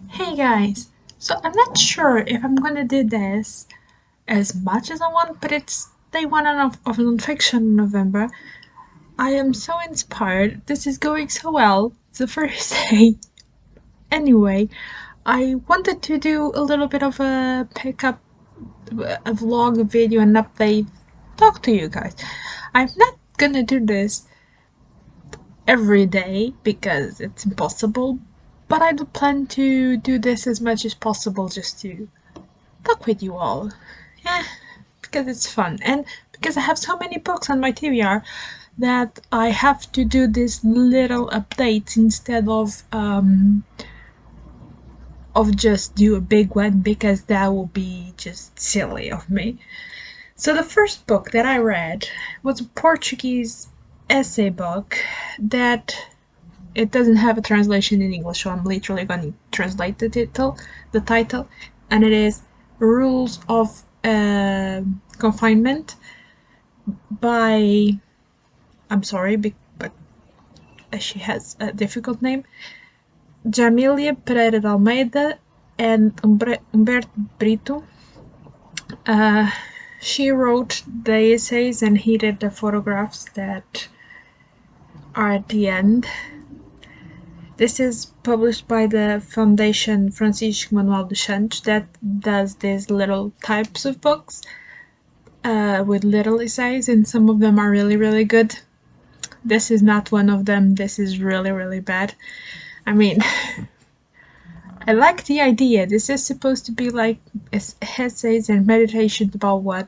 Hey guys, so I'm not sure if I'm gonna do this as much as I want, but it's day one of Nonfiction November. I am so inspired. This is going so well. It's the first day. Anyway, I wanted to do a little bit of a pickup, a vlog, a video, an update, talk to you guys. I'm not gonna do this every day because it's impossible, but I do plan to do this as much as possible just to talk with you all. Yeah, because it's fun. And because I have so many books on my TBR that I have to do these little updates instead of just do a big one because that would be just silly of me. So the first book that I read was a Portuguese essay book that it doesn't have a translation in English, so I'm literally going to translate the title, and it is Rules of Confinement by, I'm sorry, but she has a difficult name, Jamilia Pereira de Almeida and Humberto Brito. She wrote the essays and he did the photographs that are at the end. This is published by the Foundation Francisco Manuel dos Santos that does these little types of books with little essays, and some of them are really, really good. This is not one of them. This is really, really bad. I mean, I like the idea. This is supposed to be like essays and meditations about what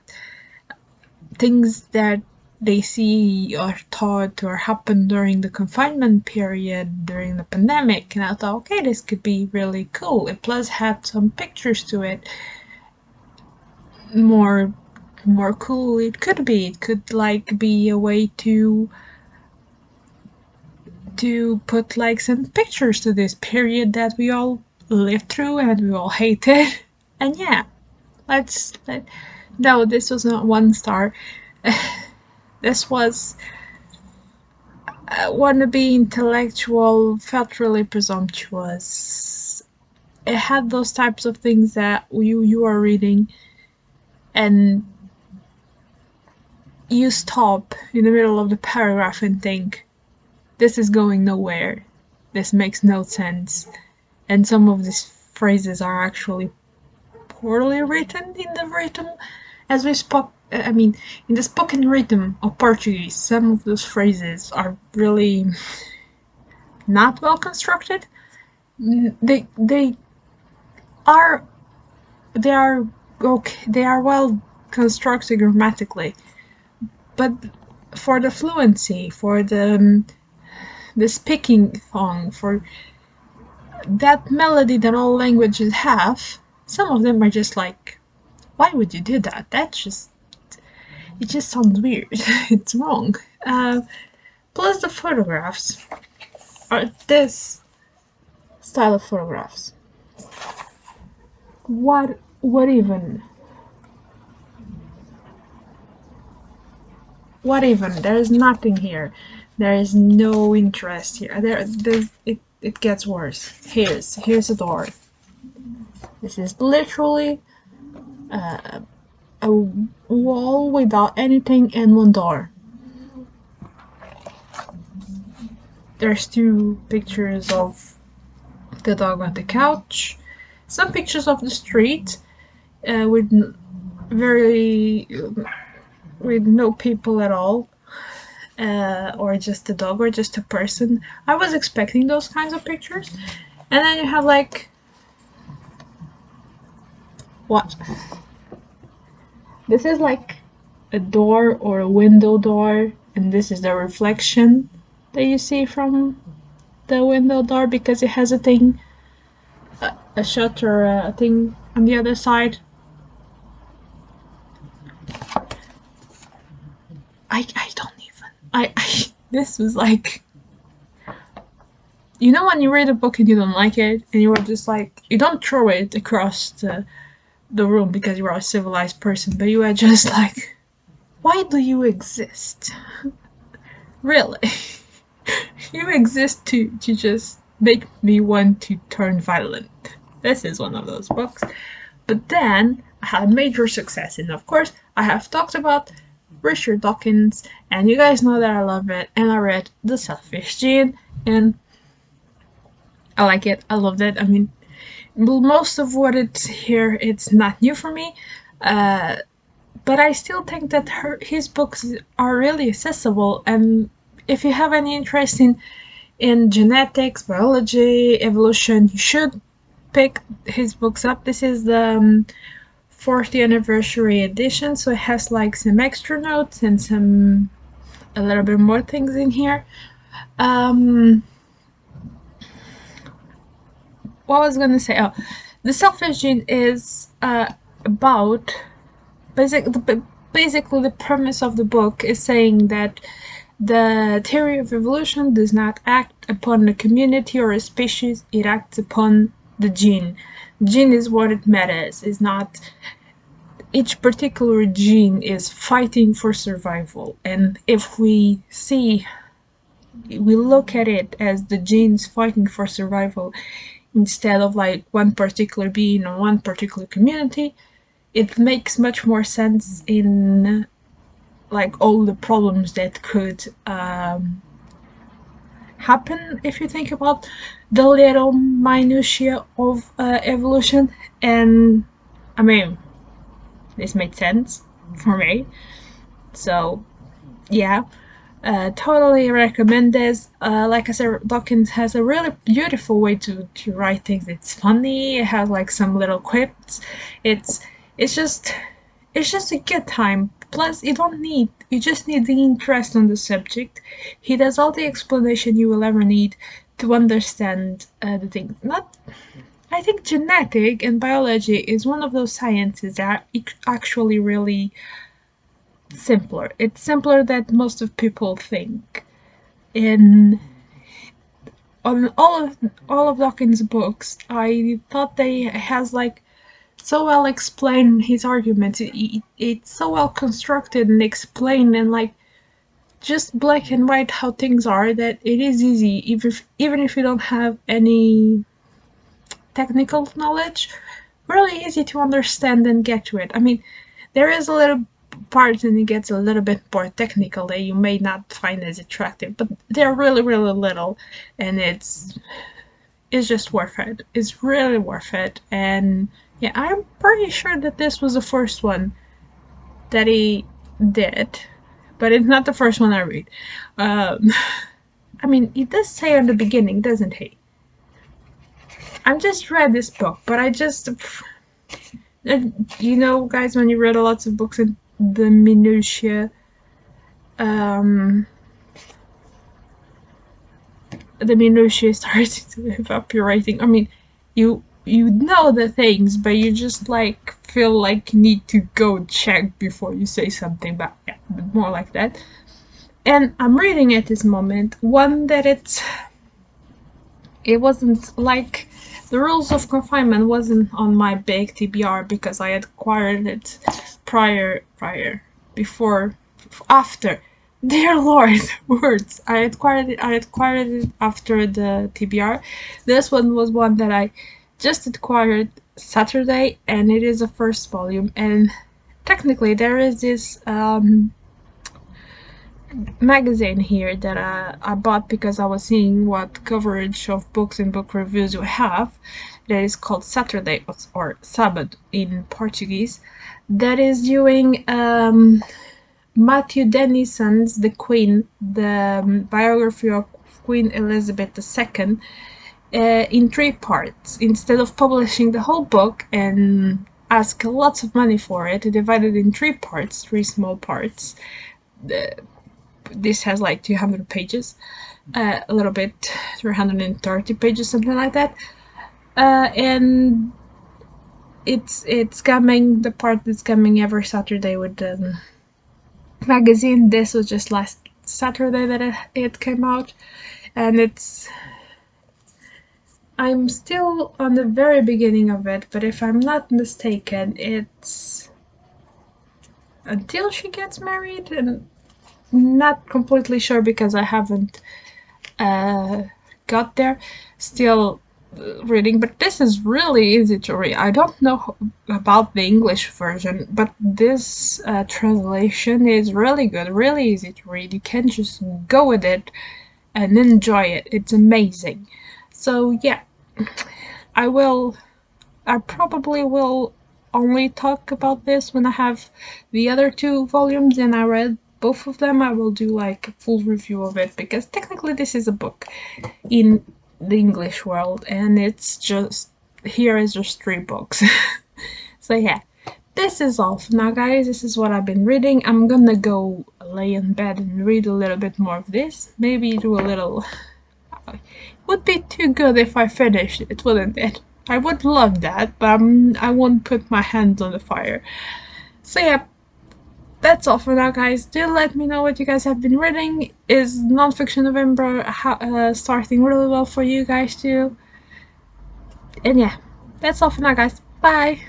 things that they see or taught or happened during the confinement period during the pandemic, and I thought, okay, this could be really cool. It plus had some pictures to it. More cool it could be. It could like be a way to put like some pictures to this period that we all lived through and we all hated. And yeah, no, this was not 1 star. This was wannabe intellectual, felt really presumptuous. It had those types of things that you are reading and you stop in the middle of the paragraph and think, this is going nowhere. This makes no sense. And some of these phrases are actually poorly written in the rhythm as we spoke. I mean, in the spoken rhythm of Portuguese, some of those phrases are really not well constructed. They are they are okay. They are well constructed grammatically, but for the fluency, for the speaking song, for that melody that all languages have, some of them are just like, why would you do that? It just sounds weird. It's wrong. Plus the photographs are this style of photographs. What even? What even? There is nothing here. There is no interest here. It gets worse. Here's a door. This is literally a wall without anything and one door. There's two pictures of the dog on the couch, some pictures of the street with very with no people at all, or just a dog or just a person. I was expecting those kinds of pictures, and then you have like what? This is like a door or a window door, and this is the reflection that you see from the window door because it has a thing, a shutter, a thing on the other side. I don't even. I this was like, you know when you read a book and you don't like it and you are just like, you don't throw it across the room because you are a civilized person, but you are just like, why do you exist? Really? You exist to just make me want to turn violent. this is one of those books. But then I had major success, and of course I have talked about Richard Dawkins, and you guys know that I love it, and I read The Selfish Gene, and I like it. I loved it. I mean, most of what it's here, it's not new for me, but I still think that his books are really accessible, and if you have any interest in genetics, biology, evolution, you should pick his books up. This is the 40th anniversary edition, so it has like some extra notes and a little bit more things in here. What I was gonna say? Oh, The Selfish Gene is about basically the premise of the book is saying that the theory of evolution does not act upon a community or a species, it acts upon the gene. Gene is what it matters, is not each particular gene is fighting for survival, and if we look at it as the genes fighting for survival instead of like one particular being or one particular community, it makes much more sense in like all the problems that could happen if you think about the little minutiae of evolution. And I mean, this made sense for me, so yeah. Totally recommend this. Like I said, Dawkins has a really beautiful way to write things. It's funny. It has like some little quips. It's just a good time. Plus, you just need the interest on the subject. He does all the explanation you will ever need to understand the things. I think genetic and biology is one of those sciences that are actually really simpler. It's simpler than most of people think. On all of Dawkins' books, I thought they has like so well explained his arguments. It's so well constructed and explained and like just black and white how things are that it is easy, even if you don't have any technical knowledge, really easy to understand and get to it. I mean, there is a little part and it gets a little bit more technical that you may not find as attractive, but they're really little, and it's just worth it. It's really worth it. And yeah, I'm pretty sure that this was the first one that he did, but it's not the first one I read. I mean, he does say in the beginning, doesn't he? I just read this book, but I just, you know, guys, when you read lots of books and the minutiae, starts evaporating. I mean, you know the things, but you just like feel like you need to go check before you say something. But yeah, more like that. And I'm reading at this moment one that it wasn't like the Rules of Confinement wasn't on my big TBR because I had acquired it after. Dear Lord, words. I acquired it after the TBR. This one was one that I just acquired Saturday, and it is a first volume. And technically, there is this magazine here that I bought because I was seeing what coverage of books and book reviews you have. That is called Saturday or Sábado in Portuguese. That is doing Matthew Denison's The Queen, the biography of Queen Elizabeth II, in 3 parts. Instead of publishing the whole book and ask lots of money for it, divided in 3 parts, 3 small parts. This has like 200 pages, a little bit, 330 pages, something like that. And it's coming, the part that's coming every Saturday with the magazine. This was just last Saturday that it came out, and I'm still on the very beginning of it, but if I'm not mistaken, it's until she gets married, and not completely sure because I haven't got there. Still, reading, but this is really easy to read. I don't know about the English version, but this translation is really good, really easy to read. You can just go with it and enjoy it. It's amazing. So yeah, I will. I probably will only talk about this when I have the other two volumes and I read both of them. I will do like a full review of it because technically this is a book in the English world and it's just here is just 3 books. So yeah, this is all for now, guys. This is what I've been reading. I'm gonna go lay in bed and read a little bit more of this. Maybe do a little. It would be too good if I finished it, wouldn't it? I would love that, but I won't put my hands on the fire. So yeah, that's all for now, guys. Do let me know what you guys have been reading. Is Nonfiction November starting really well for you guys too? And yeah, that's all for now, guys. Bye!